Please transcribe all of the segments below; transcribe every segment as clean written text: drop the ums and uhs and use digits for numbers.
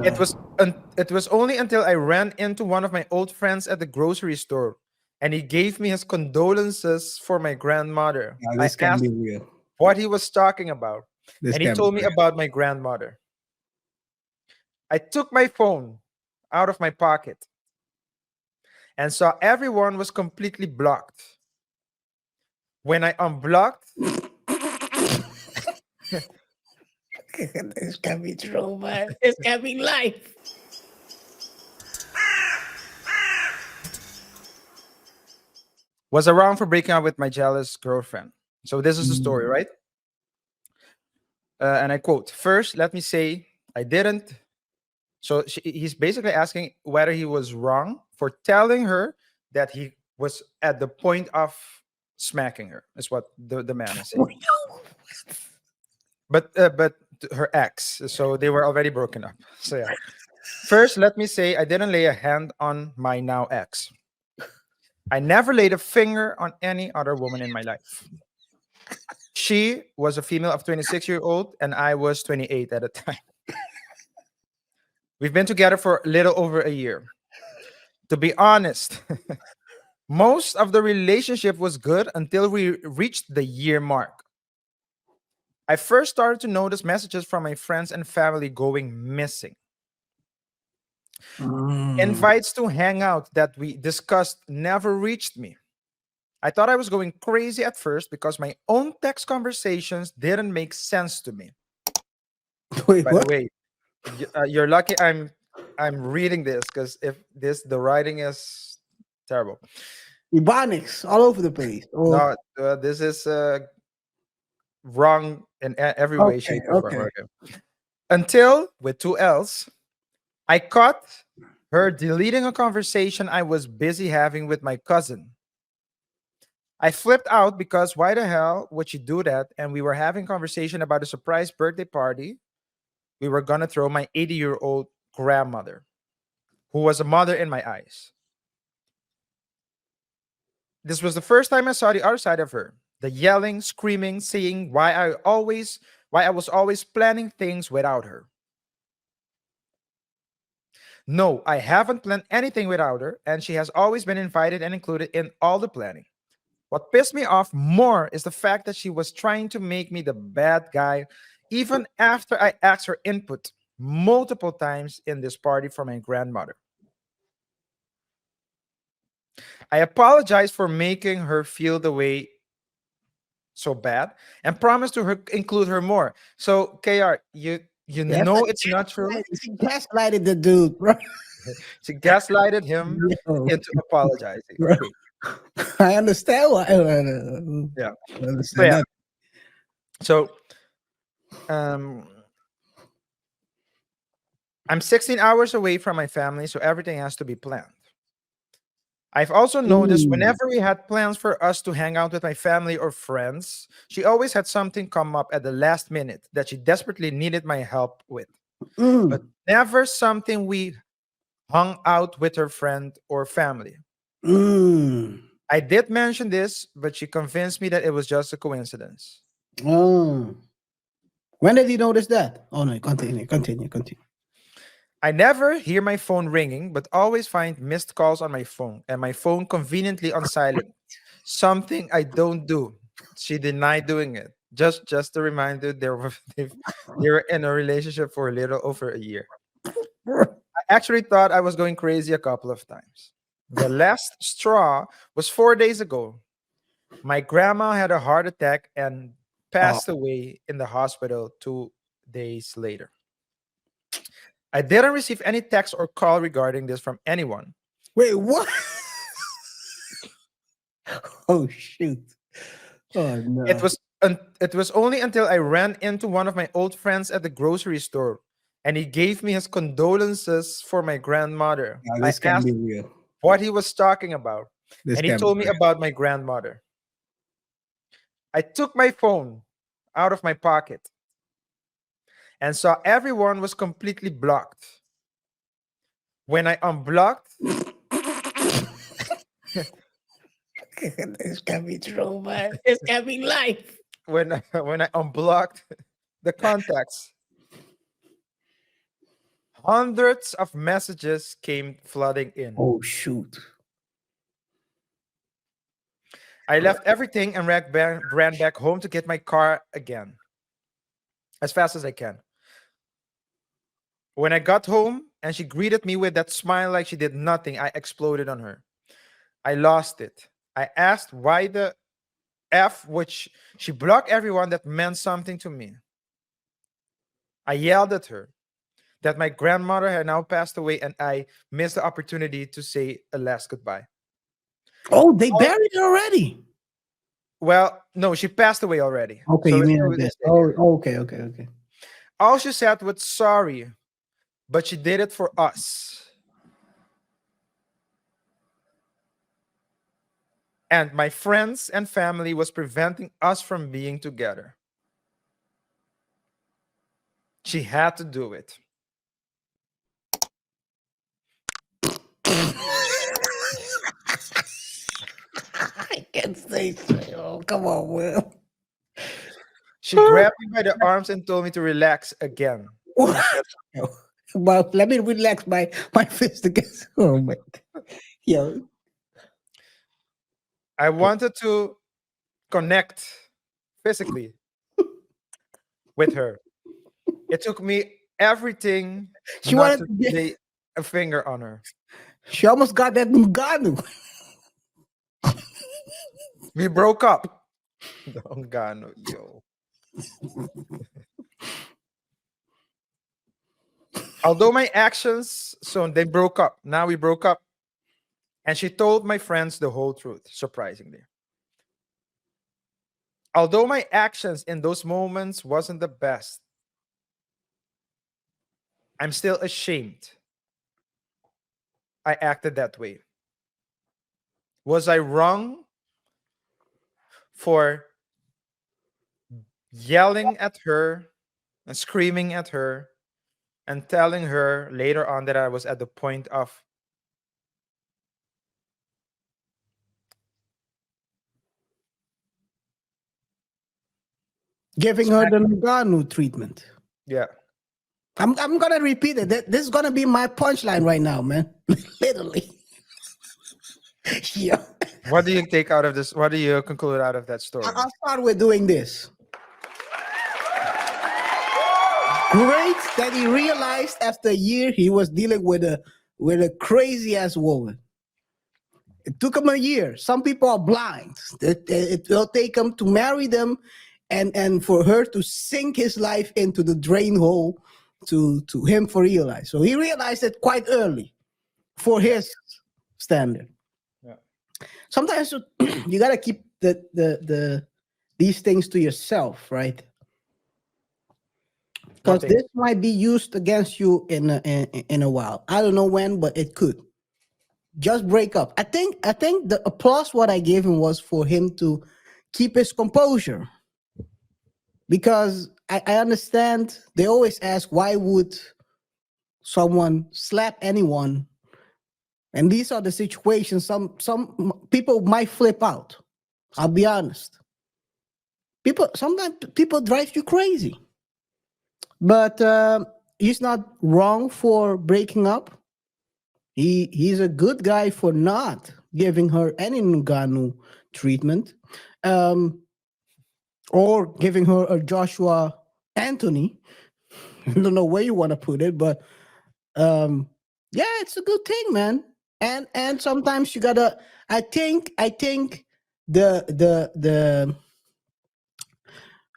It was only until I ran into one of my old friends at the grocery store and he gave me his condolences for my grandmother. Now I this can asked be real. what he was talking about, This and he can be told me real. about my grandmother. I took my phone out of my pocket and saw everyone was completely blocked. When I unblocked, This can be true, man. This can be life. was around for breaking up with my jealous girlfriend. So this is the story, Mm. right? And I quote, first, let me say I didn't. So he's basically asking whether he was wrong for telling her that he was at the point of smacking her, is what the man is saying. But her ex, so they were already broken up. So yeah. First, let me say I didn't lay a hand on my now ex. I never laid a finger on any other woman in my life. She was a female of 26-year-old and I was 28 at the time. We've been together for a little over a year. To be honest, most of the relationship was good until we reached the year mark. I first started to notice messages from my friends and family going missing. Mm. Invites to hang out that we discussed never reached me. I thought I was going crazy at first because my own text conversations didn't make sense to me. Wait, By the what? way, you're lucky I'm reading this because if this the writing is terrible. Ebonics all over the place. Or No, this is wrong in every way, okay, shape, or form. okay. Okay. Until with two L's, I caught her deleting a conversation I was busy having with my cousin. I flipped out because why the hell would she do that? And we were having conversation about a surprise birthday party we were gonna throw my 80-year-old grandmother, who was a mother in my eyes. This was the first time I saw the other side of her. The yelling, screaming, saying why I was always planning things without her. No, I haven't planned anything without her, and she has always been invited and included in all the planning. What pissed me off more is the fact that she was trying to make me the bad guy even after I asked her input multiple times in this party for my grandmother. I apologize for making her feel the way so bad and promised to include her more. So KR, you Yes, know it's not true. she gaslighted the dude, bro. She gaslighted him Yo, into apologizing. bro. Okay. I understand why. Yeah. I So understand yeah. that. So um I'm 16 hours away from my family, so everything has to be planned. I've also noticed Mm, whenever we had plans for us to hang out with my family or friends, she always had something come up at the last minute that she desperately needed my help with, but mm, never something we hung out with her friend or family. mm. I did mention this, but she convinced me that it was just a coincidence. Oh. When did he notice that? Oh no, continue. I never hear my phone ringing, but always find missed calls on my phone and my phone conveniently on silent. Something I don't do. She denied doing it. Just a reminder, they were in a relationship for a little over a year. I actually thought I was going crazy a couple of times. The last straw was 4 days ago. My grandma had a heart attack and Oh, passed away in the hospital 2 days later. I didn't receive any text or call regarding this from anyone. wait, what? Oh shoot. Oh It no. was it was only until I ran into one of my old friends at the grocery store and he gave me his condolences for my grandmother. Now I this can asked be real. what he was talking about This and he can be told me real. about my grandmother. I took my phone out of my pocket and saw everyone was completely blocked. When I unblocked, This can be true, man. This can be life. when I unblocked the contacts, Hundreds of messages came flooding in. Oh shoot. I left everything and ran back home to get my car again as fast as I can. When I got home and she greeted me with that smile like she did nothing, I exploded on her. I lost it. I asked why the F, which she blocked everyone that meant something to me. I yelled at her that my grandmother had now passed away and I missed the opportunity to say a last goodbye. Oh, they buried it already. Well, no, she passed away already. Okay, So you it's mean still like with this? this day. Oh, okay, okay, okay. All she said was sorry, but she did it for us. And my friends and family was preventing us from being together. She had to do it. I can't say so. Oh, come on, Will. She grabbed me by the arms and told me to relax again. She said, Yo, well, let me relax my fist against. Oh my, yo, I wanted to connect physically with her. It took me everything she not wanted to to get. lay a finger on her. She almost got that Ngannou. We broke up. Dongano, yo. Although my actions, so they broke up. Now we broke up. And she told my friends the whole truth, surprisingly. Although my actions in those moments wasn't the best, I'm still ashamed I acted that way. Was I wrong for yelling at her and screaming at her and telling her later on that I was at the point of Giving her the smacking? Ngannou treatment. Yeah. I'm gonna repeat it. This is gonna be my punchline right now, man. Literally. Yeah. What do you take out of this? What do you conclude out of that story? I'll start with doing this. Great that he realized after a year he was dealing with a crazy ass woman. It took him a year. Some people are blind. It will take him to marry them and for her to sink his life into the drain hole to him for realize. So he realized it quite early for his standard. Yeah. Sometimes you gotta keep the these things to yourself, right? What Because thing? this might be used against you in a while. I don't know when, but it could. Just break up. I think the applause what I gave him was for him to keep his composure. Because I understand they always ask why would someone slap anyone, and these are the situations some people might flip out. I'll be honest. People sometimes people drive you crazy, but he's not wrong for breaking up. He's a good guy for not giving her any Ngannou treatment, um, or giving her a Joshua Anthony. I don't know where you want to put it, but yeah, it's a good thing, man. And sometimes you gotta. I think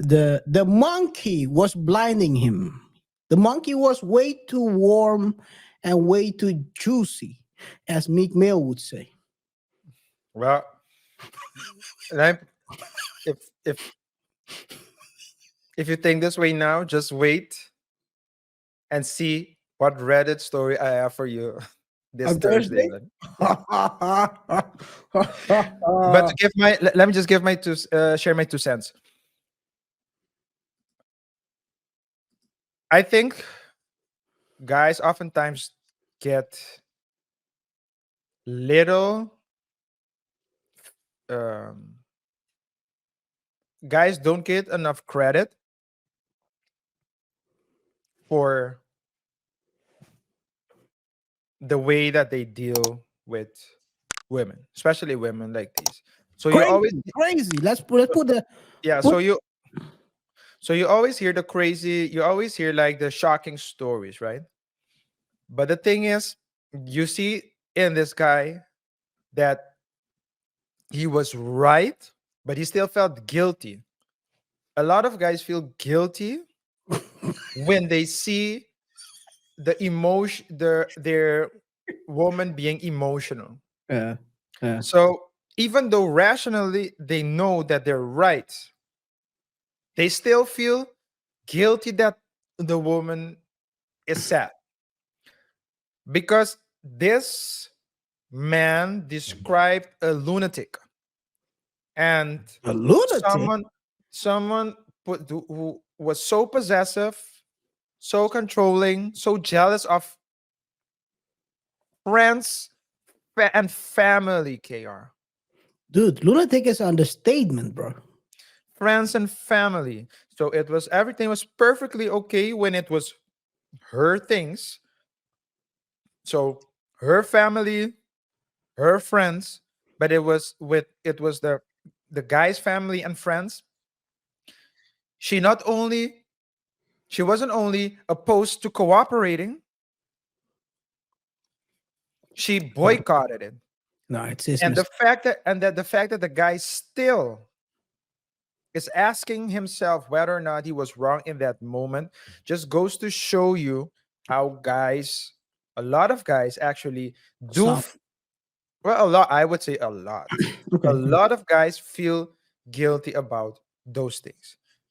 the monkey was blinding him. The monkey was way too warm and way too juicy, as Meek Mill would say. Well, and if if if you think this way now, just wait and see what Reddit story I have for you this On Thursday. Thursday? Man. But to give my let me just give my share my 2 cents. I think guys oftentimes get little um, guys don't get enough credit for the way that they deal with women, especially women like these. So you always, Crazy, crazy. Let's put the yeah. put. So you always hear the crazy, you always hear like the shocking stories, right? But the thing is, you see in this guy that he was right, but he still felt guilty. A lot of guys feel guilty when they see the emotion, their woman being emotional. Yeah, yeah. So even though rationally they know that they're right, they still feel guilty that the woman is sad, because this man described a lunatic, and A lunatic. someone someone who was so possessive, so controlling, so jealous of friends and family. KR, Dude, lunatic is an understatement, bro. friends and family. So it was, everything was perfectly okay when it was her things. So her family, her friends, but it was the guy's family and friends. She not only, she wasn't only opposed to cooperating, she Uh, boycotted it. no, it's his And mistake. the fact that the guy still is asking himself whether or not he was wrong in that moment just goes to show you how guys, a lot of guys actually do Some. well, a lot, I would say a lot. A Okay. lot of guys feel guilty about those things.